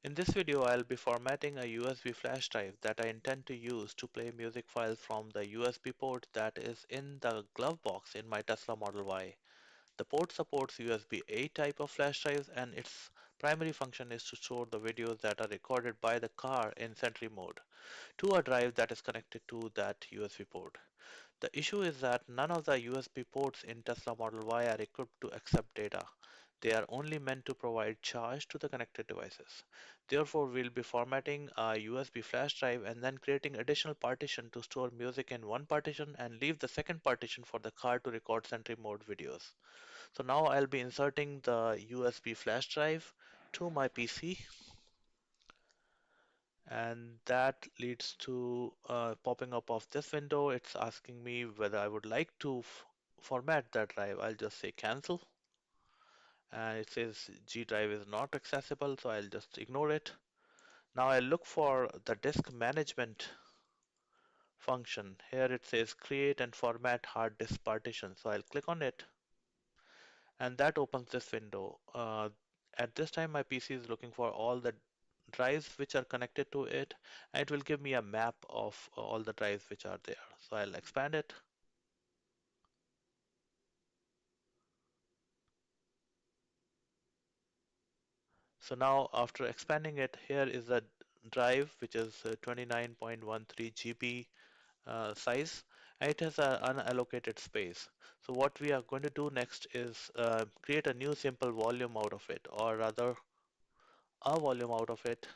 In this video, I'll be formatting a USB flash drive that I intend to use to play music files from the USB port that is in the glove box in my Tesla Model Y. The port supports USB-A type of flash drives, and its primary function is to store the videos that are recorded by the car in Sentry mode to a drive that is connected to that USB port. The issue is that none of the USB ports in Tesla Model Y are equipped to accept data. They are only meant to provide charge to the connected devices. Therefore, we'll be formatting a USB flash drive and then creating additional partition to store music in one partition and leave the second partition for the car to record Sentry mode videos. So now I'll be inserting the USB flash drive to my PC, and that leads to popping up of this window. It's asking me whether I would like to format that drive. I'll just say cancel, and it says G drive is not accessible, so I'll just ignore it. Now I'll look for the disk management function. Here it says create and format hard disk partition, so I'll click on it, and that opens this window. At this time, my PC is looking for all the drives which are connected to it, and it will give me a map of all the drives which are there. So I'll expand it. So now after expanding it, here is a drive which is 29.13 GB size, and it has an unallocated space. So what we are going to do next is create a new simple volume out of it, or rather a volume out of it.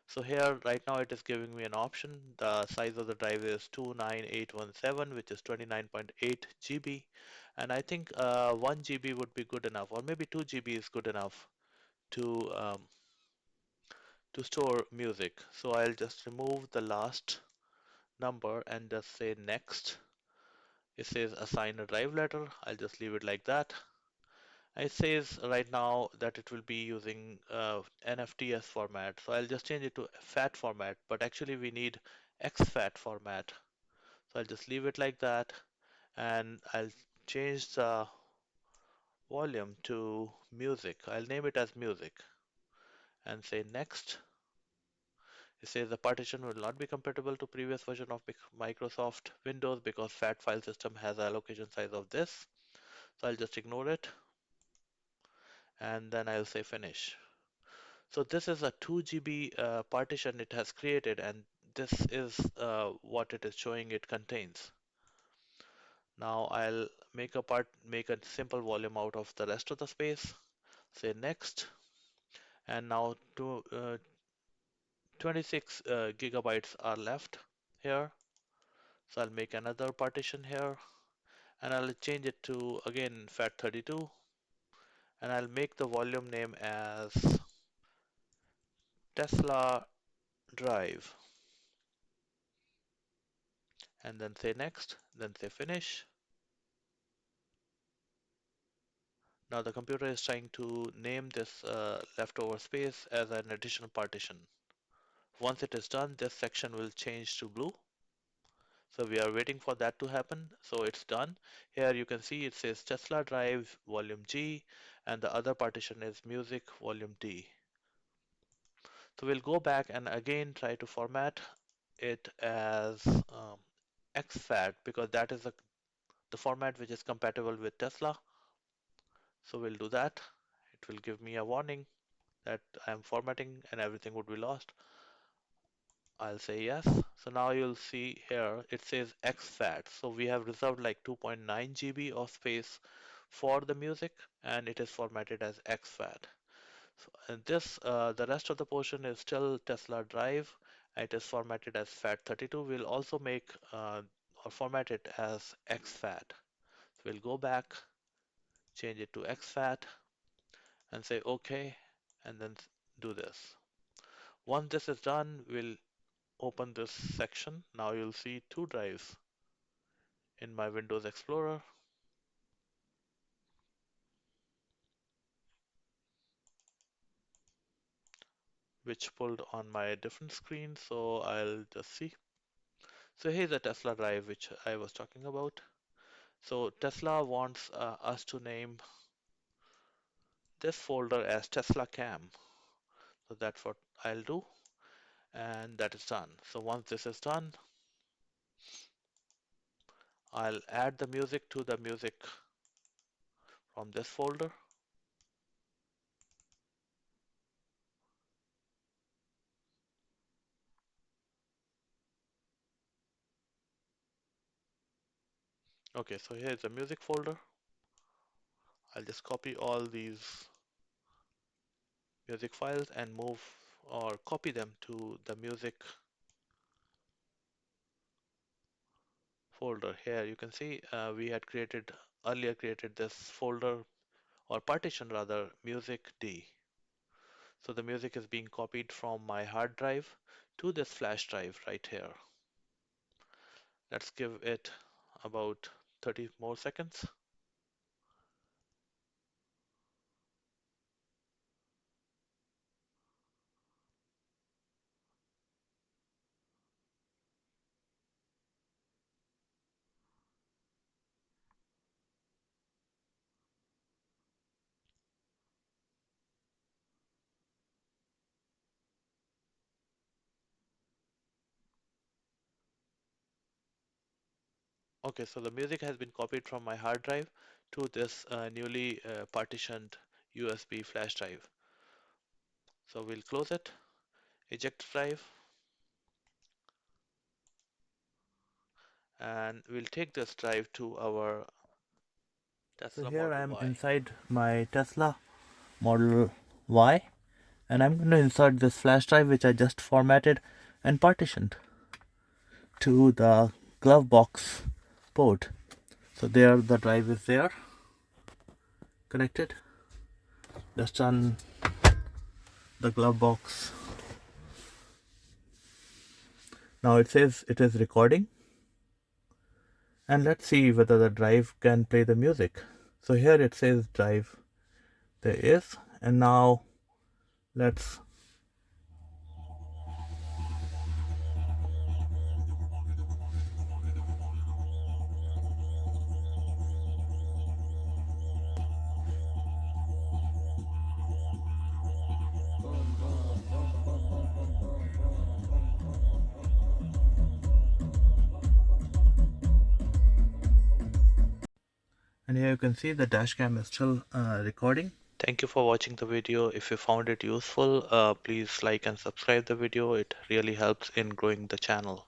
So here right now it is giving me an option. The size of the drive is 29817, which is 29.8 GB, and I think 1 GB would be good enough, or maybe 2 GB is good enough to um, to store music. So I'll just remove the last number and just say next. It says assign a drive letter. I'll just leave it like that. It says right now that it will be using NFTS format, so I'll just change it to FAT format, but actually we need exFAT format. So I'll just leave it like that, and I'll change the volume to music. I'll name it as music and say next. It says the partition will not be compatible to previous version of Microsoft Windows because FAT file system has an allocation size of this. So I'll just ignore it, and then I'll say finish. So this is a 2 GB partition it has created, and this is what it is showing it contains. Now I'll make a simple volume out of the rest of the space. Say next, and now 26 gigabytes are left here. So I'll make another partition here, and I'll change it to again FAT32, and I'll make the volume name as Tesla Drive, and then say next, then say finish. Now the computer is trying to name this leftover space as an additional partition. Once it is done, this section will change to blue. So we are waiting for that to happen. So it's done. Here you can see it says Tesla Drive Volume G, and the other partition is Music Volume D. So we'll go back and again try to format it as exFAT because that is the format which is compatible with Tesla. So we'll do that. It will give me a warning that I'm formatting and everything would be lost. I'll say yes. So now you'll see here it says exFAT. So we have reserved like 2.9 GB of space for the music, and it is formatted as exFAT. So and this the rest of the portion is still Tesla Drive. It is formatted as FAT32. We'll also make or format it as exFAT. So we'll go back, change it to exFAT, and say OK, and then do this. Once this is done, we'll open this section. Now you'll see two drives in my Windows Explorer, which pulled on my different screen. So I'll just see. So here's a Tesla drive which I was talking about. So Tesla wants us to name this folder as Tesla Cam. So that's what I'll do, and that is done. So once this is done, I'll add the music to the music from this folder. Okay, so here is the music folder. I'll just copy all these music files and move or copy them to the music folder. Here you can see we had earlier created this folder or partition rather, music D. So the music is being copied from my hard drive to this flash drive right here. Let's give it about 30 more seconds. Okay, so the music has been copied from my hard drive to this newly partitioned USB flash drive. So we'll close it, eject drive, and we'll take this drive to our So Tesla here I Model am Y. inside my Tesla Model Y, and I'm going to insert this flash drive which I just formatted and partitioned to the glove box port. So there the drive is there connected. Just on the glove box. Now it says it is recording, and let's see whether the drive can play the music. So here it says drive there is, and now let's and here you can see the dash cam is still recording. Thank you for watching the video. If you found it useful, please like and subscribe the video. It really helps in growing the channel.